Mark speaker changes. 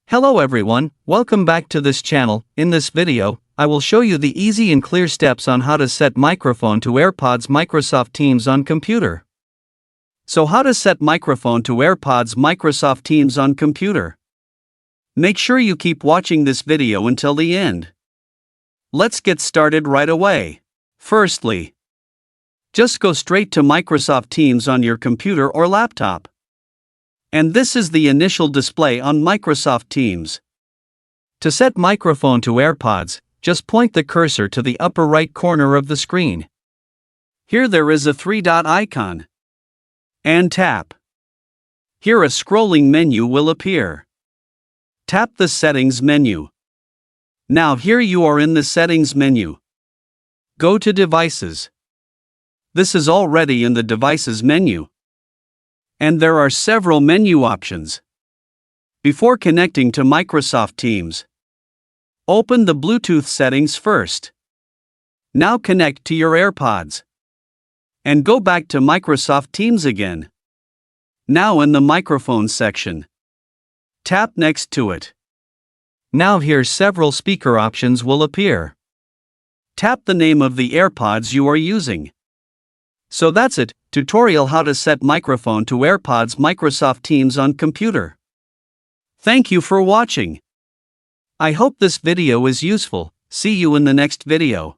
Speaker 1: Hello everyone, welcome back to this channel. In this video, I will show you the easy and clear steps on how to set microphone to AirPods Microsoft Teams on computer. So how to set microphone to AirPods Microsoft Teams on computer? Make sure you keep watching this video until the end. Let's get started right away. Firstly, just go straight to Microsoft Teams on your computer or laptop. And this is the initial display on Microsoft Teams. To set microphone to AirPods, just point the cursor to the upper right corner of the screen. Here there is a three-dot icon. And tap. Here a scrolling menu will appear. Tap the Settings menu. Now here you are in the Settings menu. Go to Devices. This is already in the Devices menu. And there are several menu options. Before connecting to Microsoft Teams, open the Bluetooth settings first. Now connect to your AirPods. And go back to Microsoft Teams again. Now in the microphone section, tap next to it. Now here several speaker options will appear. Tap the name of the AirPods you are using. So that's it, tutorial how to set microphone to AirPods Microsoft Teams on computer. Thank you for watching. I hope this video is useful. See you in the next video.